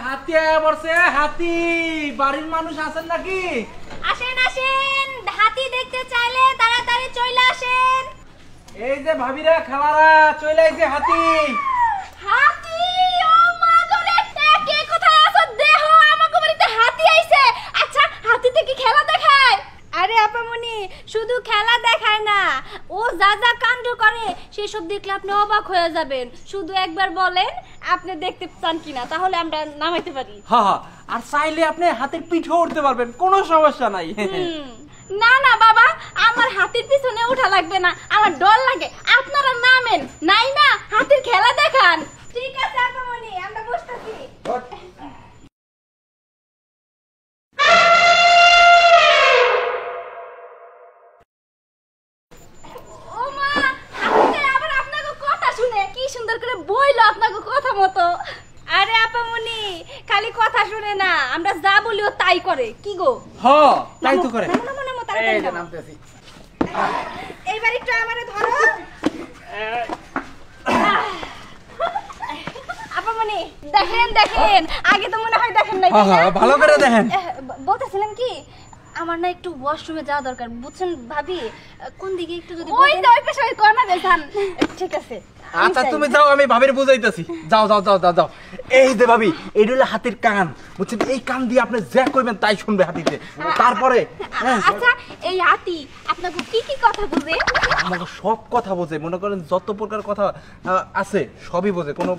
হাতি বলছে, হাতি বাড়ির মানুষ আছেন নাকি? আসেন আসেন, হাতি দেখতে চাইলে তাড়াতাড়ি চলে আসেন। এই যে ভাবিরা খালারা চলে আইছে হাতি। হাতি ও মা গরে, কে কোথায় আছো? দেখো আমাগো বাড়িতে হাতি আইছে। আচ্ছা হাতিতে কি খেলা দেখায়? আরে আপামনি, শুধু খেলা দেখায় না, ও যা যা কাণ্ড করে সেসব দেখলে আপনি অবাক হয়ে যাবেন। শুধু একবার বলেন আপনি দেখতে চান কিনা, তাহলে আমরা নামাইতে পারি। হ্যাঁ, আর চাইলে আপনি হাতের পিঠে উঠতে পারবেন, কোনো সমস্যা নাই। না না বাবা, আমার হাতির পিছনে ওঠা লাগবে না, আমার ডর লাগে। আপনারা নামেন, নাই না হাতির খেলা দেখান। ঠিক আছে আপামনি, আমরা বসতেছি। কি সুন্দর করে বইলো আপনাকে কথা মতো। আরে আপামনি, খালি কথা শুনে না, আমরা যা বলিও তাই করে। কি গো? হ্যাঁ, তাই তো করে। এই যে নামতেছি। এইবার একটু আমারে ধরো। আপামনি দেখেন দেখেন, আগে তো মনে হয় দেখেন নাই। হ্যাঁ, ভালো করে দেখেন। বলতেছিলাম কি, আমার না একটু ওয়াশরুমে যাওয়া দরকার, বুঝছেন ভাবি? কোন দিকে একটু যদি ওই তো ওই পাশে ওই কর্নারে যান। ঠিক আছে আচ্ছা তুমি যাও, আমি ভাবির বুঝাইতাছি। যাও যাও যাও যাও যাও। এই যে ভাবি, এইটা হলো হাতির কান, বুঝছেন? এই কান দিয়ে আপনি যা কইবেন তাই শুনবে হাতিতে। তারপরে আচ্ছা এই হাতি আপনাকে কি কি কথা বোঝে? আমাকে সব কথা বোঝে, মনে করেন যত প্রকার কথা আছে সবই বোঝে। কোনো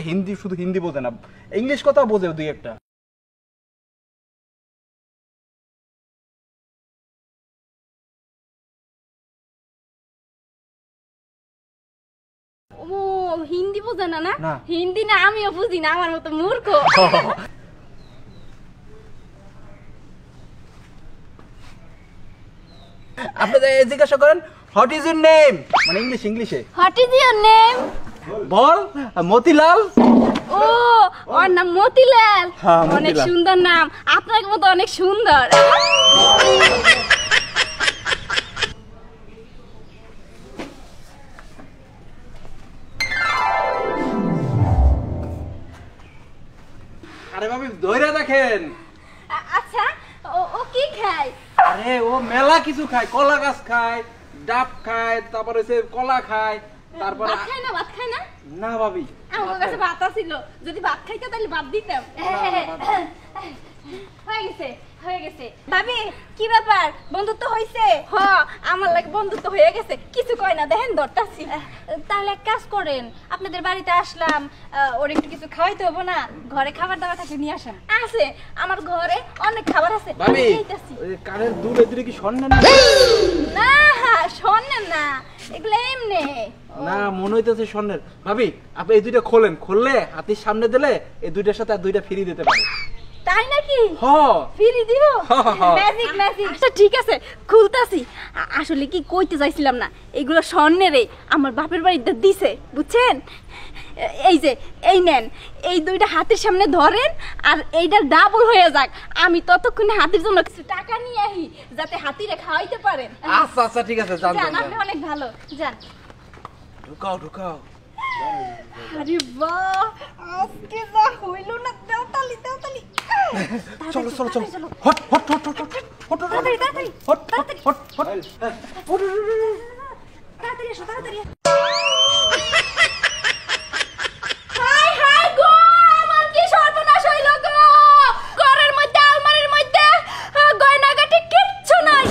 হিন্দি, শুধু হিন্দি বোঝে না, ইংলিশ কথা বোঝে দুই একটা। ও হিন্দি বোঝে না? না হিন্দি না, আমিও বুঝি না, আমার মতো মূর্খ। আপনি জিজ্ঞাসা করেন হোয়াট ইজ ইউর নেম, মানে ইংলিশে হোয়াট ইজ ইউর নেম বল। মতিলাল। ও ওর নাম মতিলাল। হ্যাঁ, অনেক সুন্দর নাম, আপনার মতো অনেক সুন্দর। আরে ভাবি ধইরা দেখেন। আচ্ছা ও কি খায়? আরে ও মেলা কিছু খায়, কলা গাছ খায়, ডাব খায়, তারপর হচ্ছে কলা খায়, তারপর ভাত খায় না? ভাত খায় না? না ভাবি, আমার কাছে ভাত ছিল, যদি ভাত খাইতে তাহলে ভাত দিতাম। হয়ে গেছে হয়ে গেছে। ভাবি কি ব্যাপার, বন্ধুত্ব হইছে? হ্যাঁ আমার লাগে বন্ধুত্ব হয়ে গেছে, কিছু কয় না, দেখেন ধরতাছি। তাহলে এক কাজ করেন, আপনাদের বাড়িতে আসলাম, ওর একটু কিছু খাওয়াইতে হবে না? ঘরে খাবার দাবার থাকলে নিয়ে আসেন। আছে, আমার ঘরে অনেক খাবার আছে। ভাবি ওই কানের দুল এদিকে কি স্বর্ণের? না স্বর্ণের না, এগুলো এমনি। না মনে হইতেছে স্বর্ণের। ভাবি আপনি এই দুইটা খোলেন, খুললে হাতির সামনে দিলে এই দুইটার সাথে আর দুইটা ফ্রি দিতে পারে। তাই নাকি? হ্যাঁ ফ্রি দিব? Magic magic. আচ্ছা ঠিক আছে, খুলতাছি। আসলে কি কইতে চাইছিলাম না, এগুলো স্বর্ণেরই, আমার বাপের বাড়িতে দিছে, বুঝছেন? এই যে এই নেন, এই দুইটা হাতের সামনে ধরেন, আর এইটা ডাবল হয়ে যাক। আমি ততক্ষণে হাতির জন্য কিছু টাকা নিয়ে আসি, যাতে হাতিরে খাওয়াইতে পারেন। আচ্ছা আচ্ছা ঠিক আছে, যান যান, আপনি অনেক ভালো, যান। ঢুকাও ঢুকাও। আরে বাহ, আজকে যা হইল না, দেওতালি দেওতালি। চলো চলো চলো, hot hot hot hot hot hot তাড়াতাড়ি তাড়াতাড়ি হট হট হট হট। তাড়াতাড়ি এসো তাড়াতাড়ি। হাই হাই গো, আমার কি সর্বনাশ হইল গো! ঘরের মধ্যে, আলমারির মধ্যে গয়নাগাটি কিচ্ছু নাই।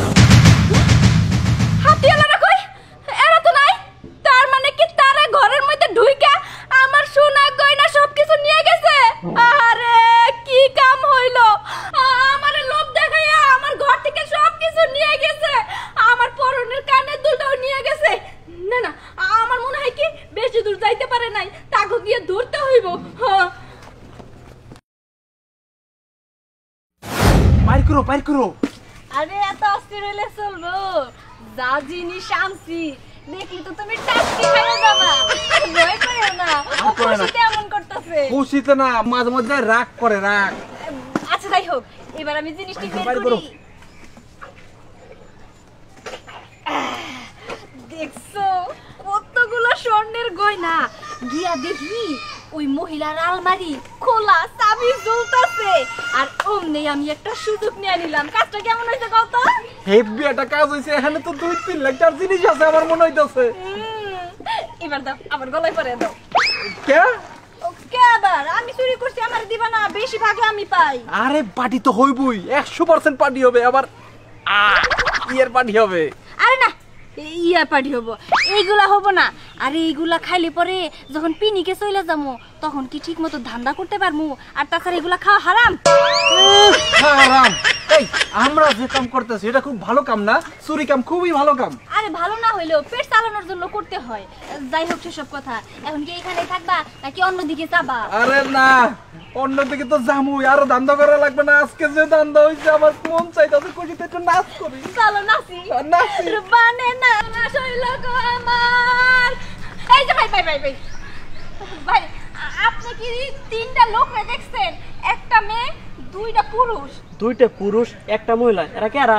হাতিয়ালারা কই? এরা তো নাই। তার মানে কি তারা ঘরের মধ্যে ঢুইকা আমার সোনা গয়না সবকিছু নিয়ে গেছে? আরে কি কাম হইল! আমারে লোভ দেখাইয়া আমার ঘর থেকে সবকিছু নিয়ে গেছে, আমার পরনের কানের দুলটাও নিয়ে গেছে। না না, আমার মনে হয় কি বেশি দূর যাইতে পারে নাই, তাকে গিয়ে ধরতে হইব। বাইর করো বাইর করো। আরে এত অস্থির হইলে চলবো? যা জিনিস আনছি দেখলি তো তুমি টাটকি খাইয়ে যাবা। ভয় করো না, ও খুশিতে এমন করতেছে। খুশিতে না, মাঝে মধ্যে রাগ করে, রাগ। আচ্ছা যাই হোক, এবার আমি জিনিসটি বের করি। দেখছো কতগুলো স্বর্ণের গয়না, গিয়া দেখি ওই মহিলার আলমারি খোলা, চাবি ঝুলতাছে। আর অমনি আমি একটা সুযোগ নিয়ে নিলাম। কাজটা কেমন হয়েছে কত? হেভি একটা কাজ হইছে, এখানে তো 2-3 লাখ টাকার জিনিস আছে আমার মনে হইতাছে। এবার দাও, আমার গলায় পরে দাও। কে? কে আবার? আমি চুরি করছি, আমার দিবা না? বেশি ভাগে আমি পাই। আরে পার্টি তো হইবই, 100% পার্টি হবে। আবার ইয়ের পার্টি হবে। আরে না, ইয়া পার্টি হবো, এইগুলা হবো না। আরে এইগুলা খাইলে পরে যখন পিনিকে চলে যাবো তখন কি ঠিক মতো ধান্দা করতে পারবো? আর তাছাড়া এগুলা খাওয়া হারাম। হারাম? এই আমরা যে কাম করতেছি এটা খুব ভালো কাম না? চুরি কাম খুবই ভালো কাম। আরে ভালো না হইলেও পেট চালানোর জন্য করতে হয়। যাই হোক সেসব কথা, এখন কি এখানে থাকবা নাকি অন্যদিকে যাবা? আরে না, অন্যদিকে তো জামুই, আরো ধান্দা করা লাগবে না। আজকে যে ধান্দা হইছে আমার মন চাইতাছে খুশিতে একটু নাচ করি। চলো নাচি। নাচি। রুবানে না শৈল গো আমার। এই যে ভাই ভাই ভাই ভাই ভাই, আপনি কি 3টা লোক দেখছেন? একটা মেয়ে, 2টা পুরুষ। 2টা পুরুষ, একটা মহিলা, এরা কারা?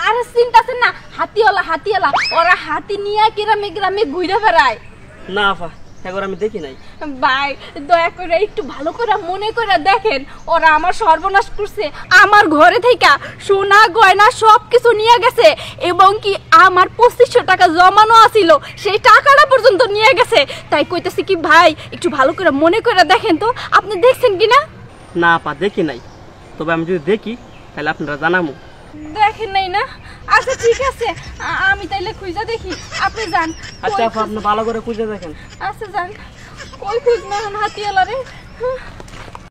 আরে চিন্তাছেন না, হাতিওয়ালা হাতিওয়ালা। ওরা হাতি নিয়ে গ্রামে গ্রামে ঘুরে বেড়ায়। না আপা, এবার আমি দেখি নাই। ভাই দয়া করে একটু ভালো করে মনে করে দেখেন, ওরা আমার সর্বনাশ করছে। আমার ঘরে থেকে সোনা গয়না সবকিছু নিয়ে গেছে, এবং কি আমার 2500 টাকা জমানো আছিল, সেই টাকাটা পর্যন্ত নিয়ে গেছে। তাই কইতেছি কি ভাই, একটু ভালো করে মনে করে দেখেন তো, আপনি দেখছেন কিনা? না আপা, দেখি নাই। তবে আমি যদি দেখি তাহলে আপনারা জানাবো। দেখেন নাই না? আচ্ছা ঠিক আছে, আমি তাইলে খুঁজা দেখি। আপনি যান। আচ্ছা আপা, আপনি ভালো করে খুঁজে দেখেন। আচ্ছা যান। কই খুঁজবেন হাতিয়ালা রে?